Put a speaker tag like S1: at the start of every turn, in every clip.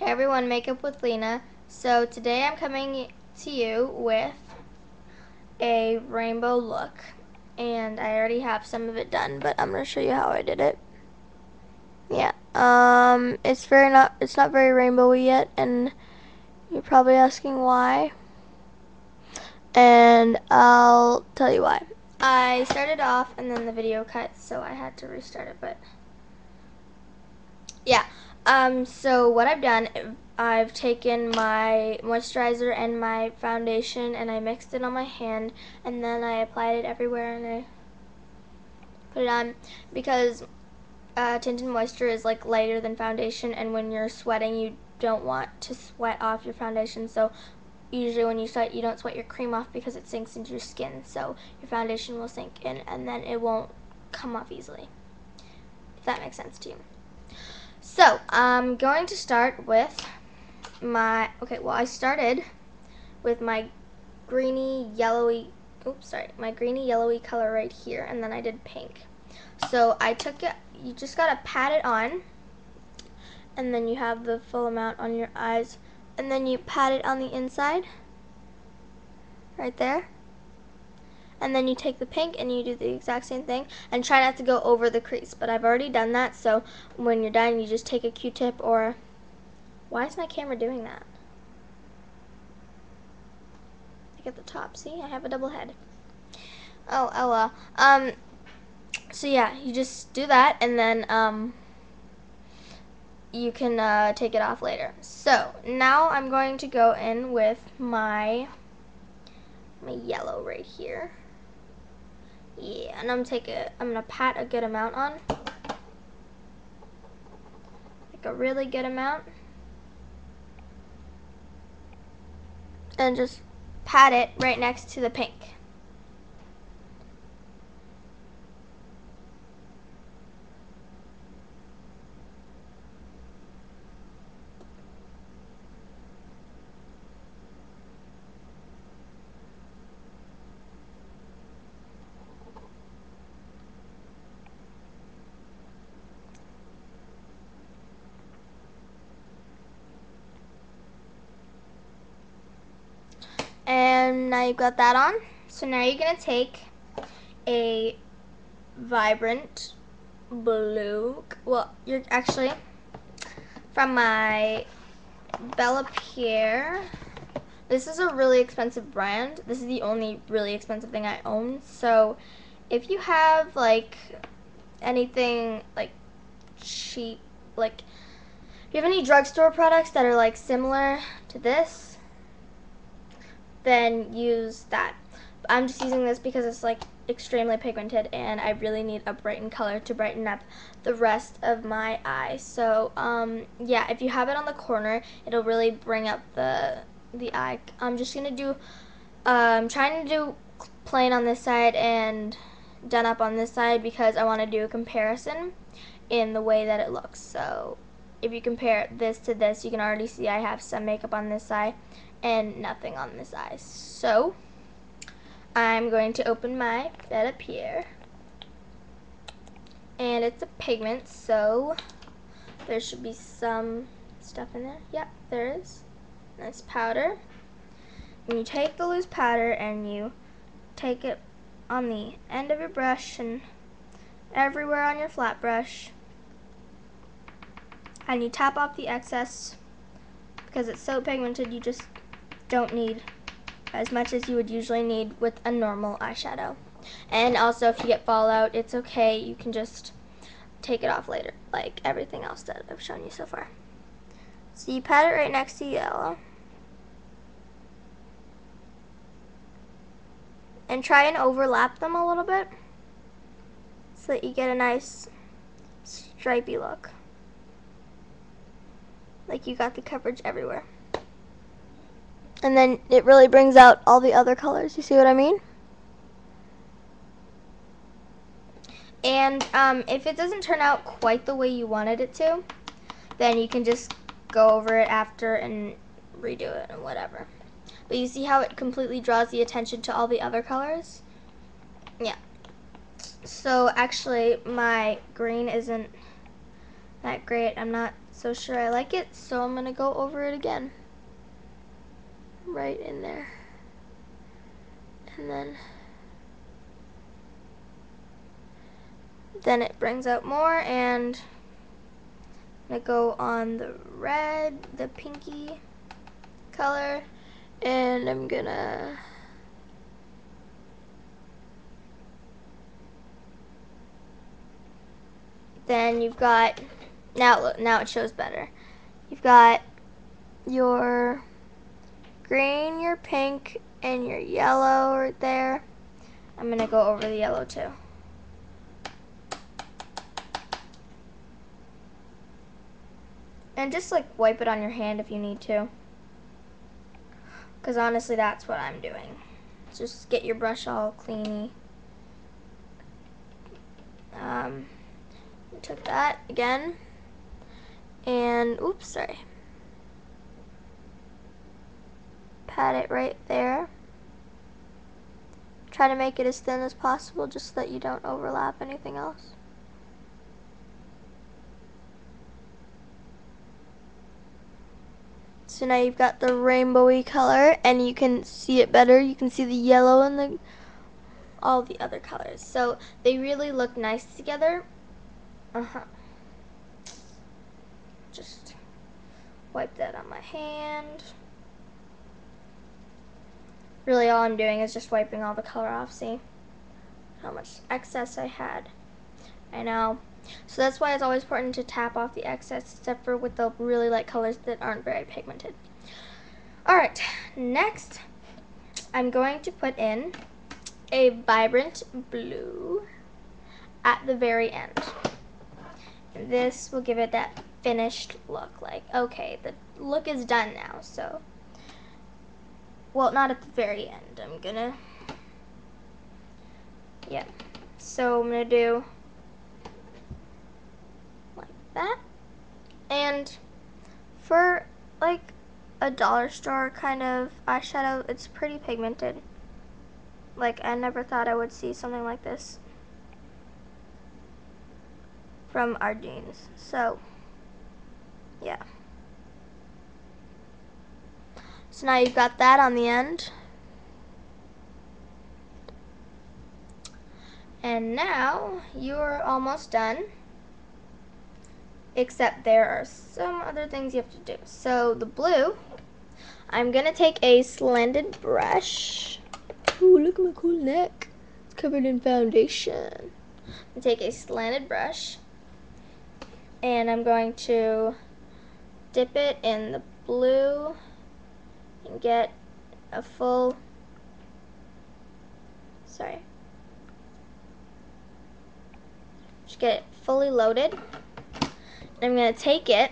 S1: Hey everyone, Makeup with Lena. So today I'm coming to you with a rainbow look, and I already have some of it done, but I'm gonna show you how I did it. Yeah, it's not very rainbowy yet, and you're probably asking why, and I'll tell you why. I started off and then the video cut, so I had to restart it, but yeah. So what I've done, I've taken my moisturizer and my foundation and I mixed it on my hand, and then I applied it everywhere and I put it on because tinted moisture is like lighter than foundation, and when you're sweating you don't want to sweat off your foundation, so usually when you sweat you don't sweat your cream off because it sinks into your skin, so your foundation will sink in and then it won't come off easily, if that makes sense to you. So I'm going to start with my, I started with my greeny yellowy, my greeny yellowy color right here, and then I did pink. So I took it, you just gotta pat it on, and then you have the full amount on your eyes, and then you pat it on the inside, right there. And then you take the pink and you do the exact same thing, and try not to go over the crease, but I've already done that, so when you're done you just take a Q-tip or, why is my camera doing that? Like at the top, see, I have a double head. Oh well. So yeah, you just do that, and then you can take it off later. So now I'm going to go in with my yellow right here. Yeah, and I'm gonna pat a good amount on, like a really good amount, and just pat it right next to the pink. And now you've got that on. So now you're gonna take a vibrant blue, well, you're actually, from my Bella Pierre. This is a really expensive brand. This is the only really expensive thing I own. So if you have like anything like cheap, like if you have any drugstore products that are like similar to this, then use that. I'm just using this because it's like extremely pigmented and I really need a brightened color to brighten up the rest of my eye. So yeah, if you have it on the corner, it'll really bring up the eye. I'm just gonna do trying to do plain on this side and done up on this side because I want to do a comparison in the way that it looks. So if you compare this to this, you can already see I have some makeup on this side and nothing on this eye. So I'm going to open my Bella Pierre, and it's a pigment, so there should be some stuff in there. Yep, there is. Nice powder. And you take the loose powder and you take it on the end of your brush and everywhere on your flat brush, and you tap off the excess because it's so pigmented. You just don't need as much as you would usually need with a normal eyeshadow. And also, if you get fallout, it's okay. You can just take it off later, like everything else that I've shown you so far. So you pat it right next to yellow. And try and overlap them a little bit so that you get a nice stripy look. Like you got the coverage everywhere. And then it really brings out all the other colors. You see what I mean? And if it doesn't turn out quite the way you wanted it to, then you can just go over it after and redo it and whatever. But you see how it completely draws the attention to all the other colors? Yeah. So actually my green isn't that great. I'm not so sure I like it, so I'm gonna go over it again. Right in there. And then it brings out more, and I'm gonna go on the red, the pinky color, and I'm gonna then you've got now it shows better. You've got your green, your pink, and your yellow right there. I'm gonna go over the yellow too. And just like wipe it on your hand if you need to. Because honestly, that's what I'm doing. Just get your brush all cleany. Took that again. And, oops, sorry. Pat it right there. Try to make it as thin as possible just so that you don't overlap anything else. So now you've got the rainbowy color, and you can see it better. You can see the yellow and all the other colors. So they really look nice together. Just wipe that on my hand. Really all I'm doing is just wiping all the color off. See how much excess I had. I know. So that's why it's always important to tap off the excess, except for with the really light colors that aren't very pigmented. Alright, next I'm going to put in a vibrant blue at the very end. This will give it that finished look. Like, okay, the look is done now, so. Well, not at the very end. I'm gonna, yeah. So I'm gonna do like that. And for like a dollar store kind of eyeshadow, it's pretty pigmented. Like, I never thought I would see something like this from Ardene's. So, yeah. So now you've got that on the end. And now you're almost done. Except there are some other things you have to do. So the blue, I'm going to take a slanted brush. Ooh, look at my cool neck. It's covered in foundation. I'm going to take a slanted brush, and I'm going to dip it in the blue and get a full, just get it fully loaded. And I'm going to take it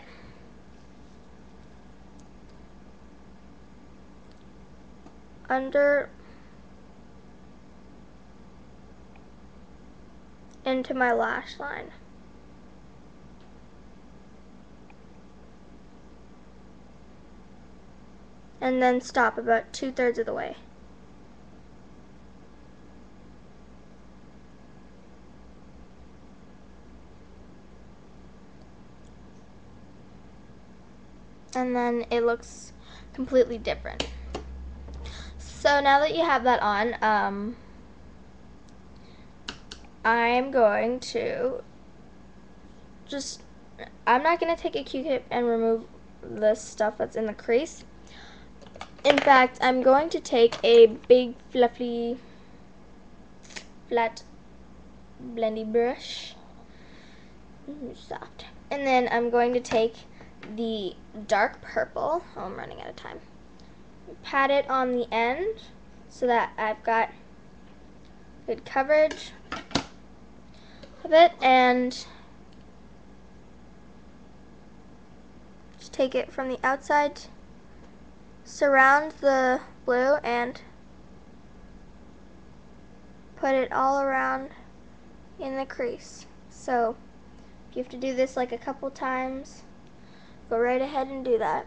S1: under into my lash line. And then stop about 2/3 of the way. And then it looks completely different. So now that you have that on, I'm going to I'm not going to take a Q-tip and remove the stuff that's in the crease. In fact, I'm going to take a big fluffy flat blendy brush. Soft. And then I'm going to take the dark purple. Oh, I'm running out of time. Pat it on the end so that I've got good coverage of it, and just take it from the outside, surround the blue, and put it all around in the crease. So if you have to do this like a couple times, go right ahead and do that.